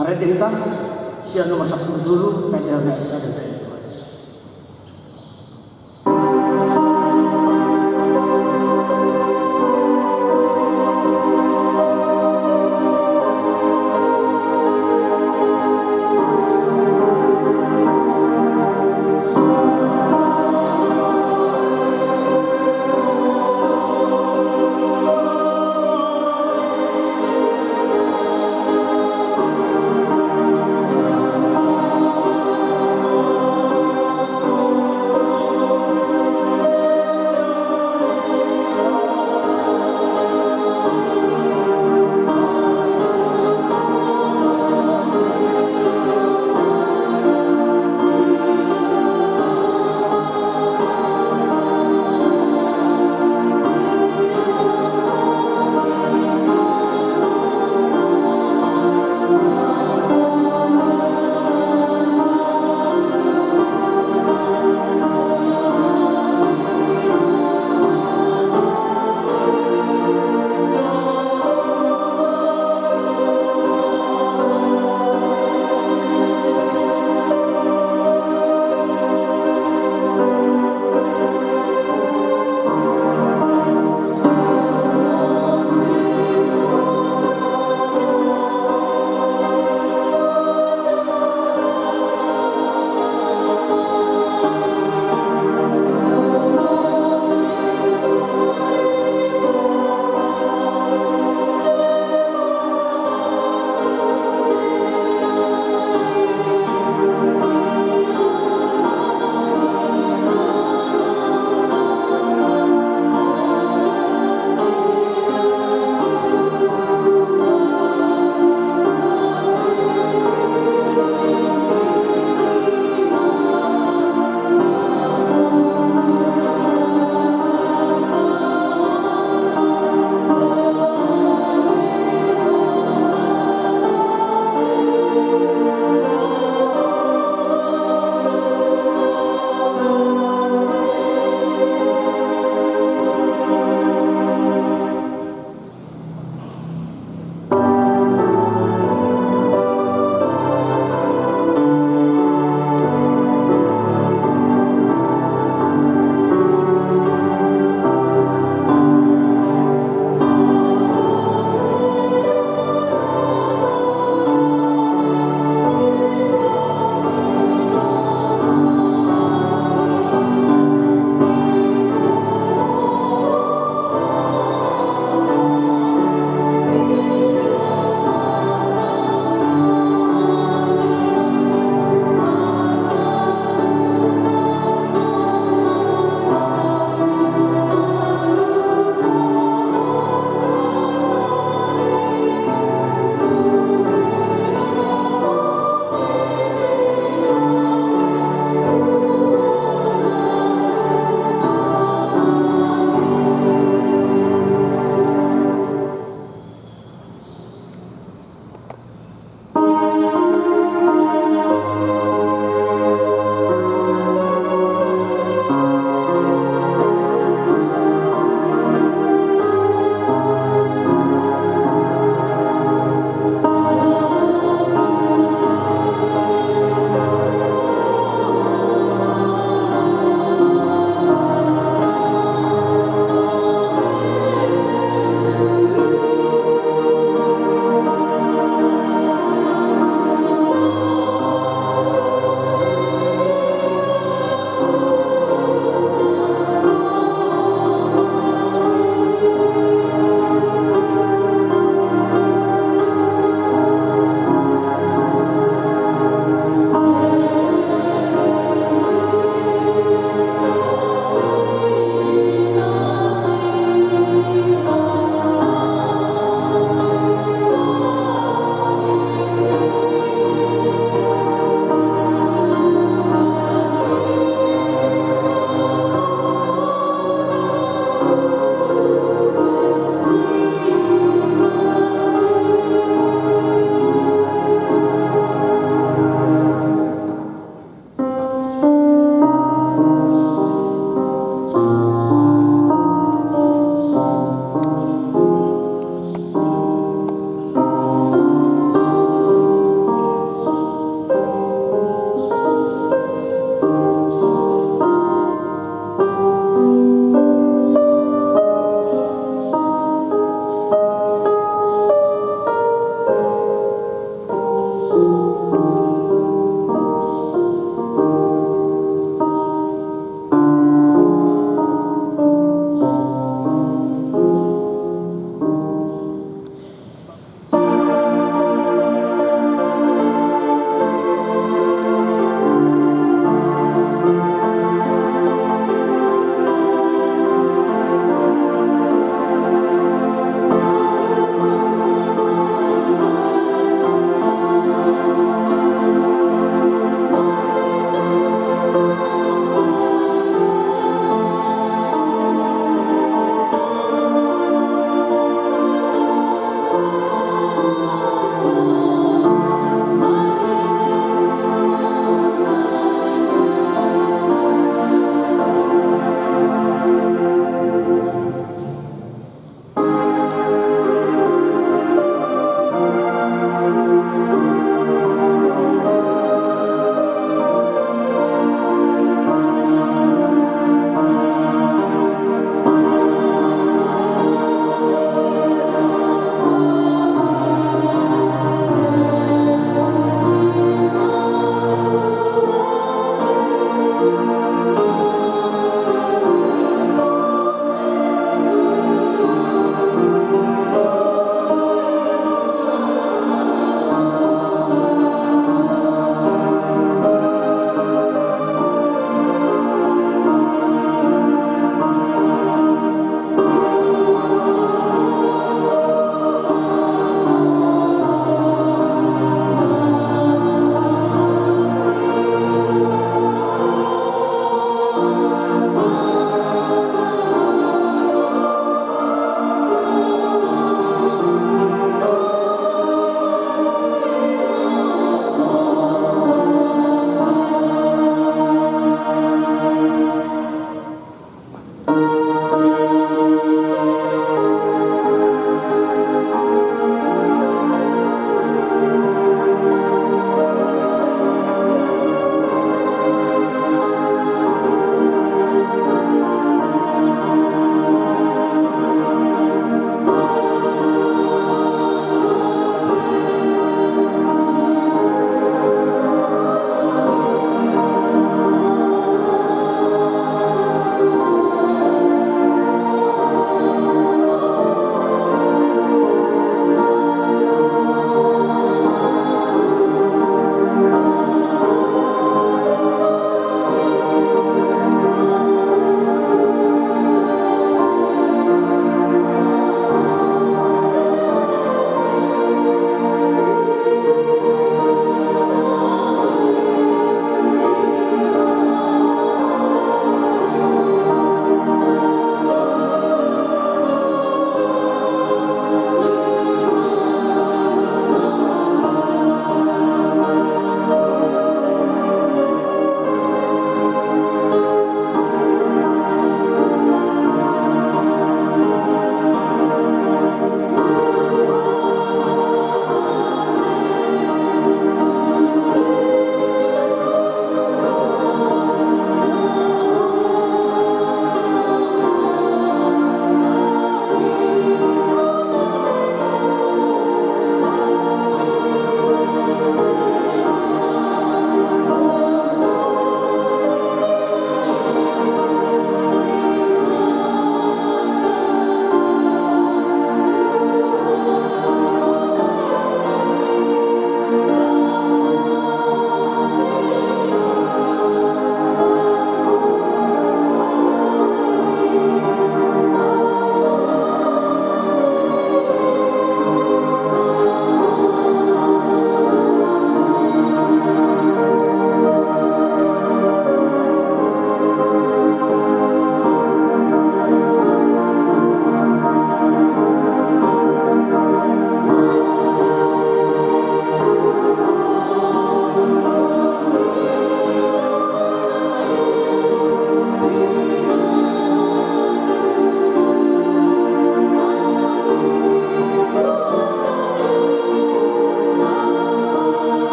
Mariting ka, siya nomor 10 dulu, pwede na isa dito.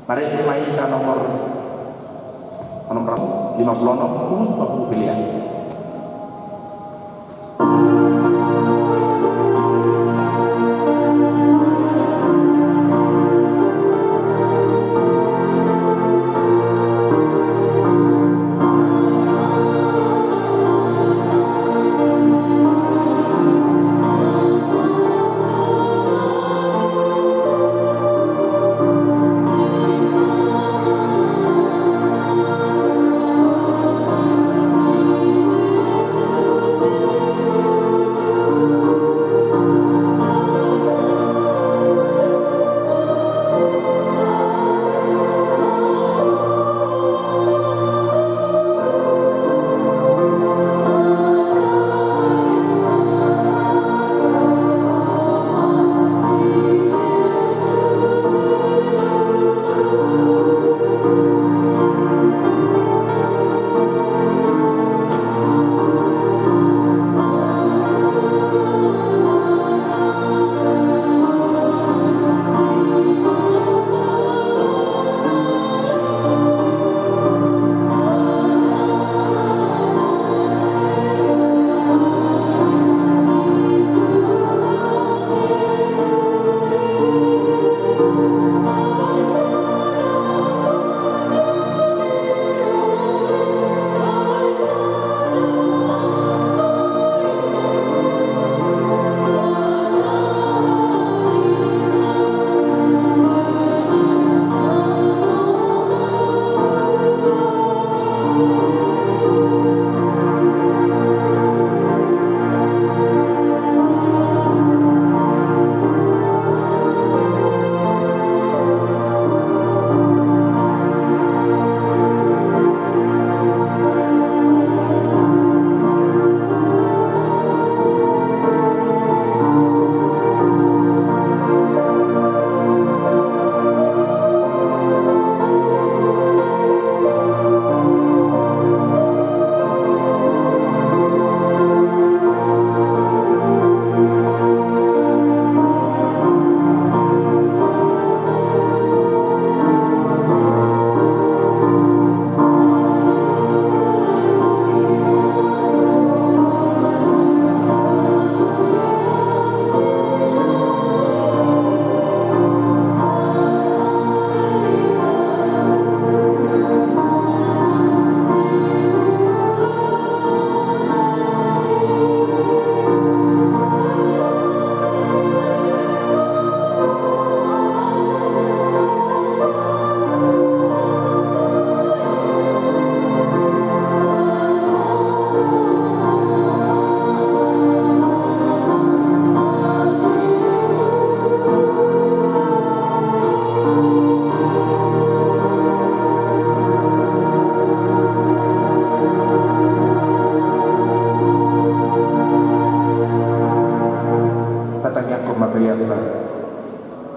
Mari dimainkan nomor 56 20 pilihan.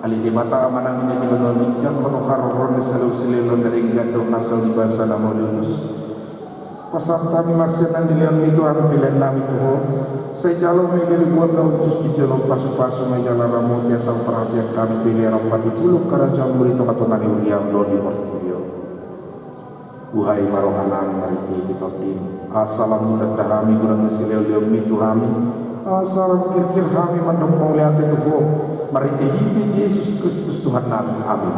Alimata amanang ini dibangun bijak menuhar ron selalu selilon dari gandung nasal di bahasa nama lulus. Pasal kami masih nanti lihat itu aku pilihan nami tuh. Saya jalur menjadi buat daun terus di jalur pasu-pasu menjalan ramu biasa perhatian kami pilih rapat di puluh kerajaan murid atau ketonani uriam do di portfolio. Wahai marohanan mari kita tim. Assalamu kami kurang mesilil dia itu kami. Assalam kir-kir kami mendukung lihat itu bu. Mari hidup Yesus Kristus Tuhan kami. Amin.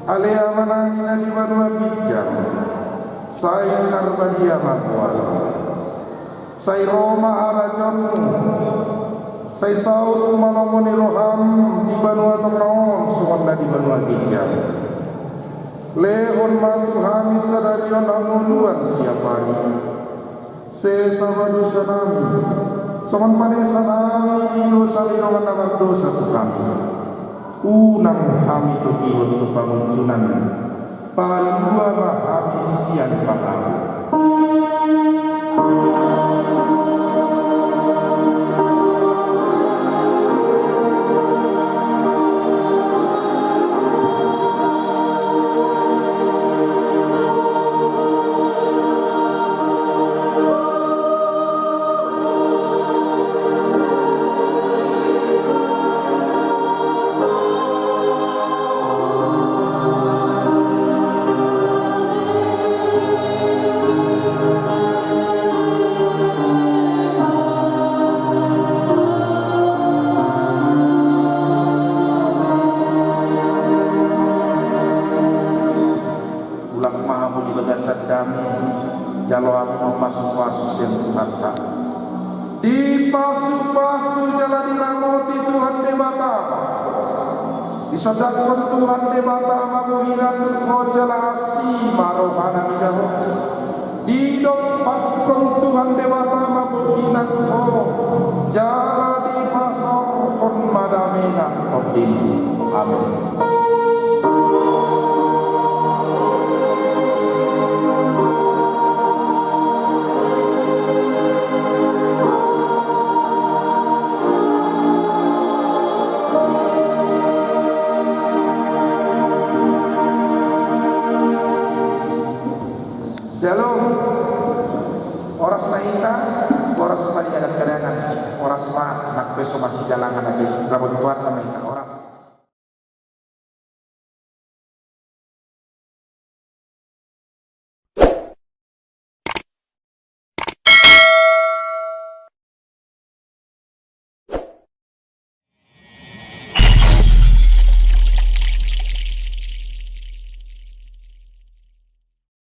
Alea manangina di banua bijam, saya narbadia makwal, saya Roma arajamu, saya saud manomoni roham di banua tengahon, suwanda di banua bijam. Leon matuhami sadarion amuluan siapari. Sesama dosa nami. Soman panesa nami dosa linoman naman dosa tu kami. Unang kami tu ihon tu panguntunan. Palua kami sian pangamu. Jalo aku pasu-pasu yang tertata di pasu-pasu jalan dinamoti Tuhan debata disodakkan Tuhan debata mamuhinan kojala asi marohana midaho di dopatkan Tuhan debata mamuhinan ko jala di pasor kon madamena kodim. Amin. Shalom. Oras na ita, oras pa niya nagkarangan, oras pa nagpeso masih jalangan lagi. Rabot buat na ita, oras.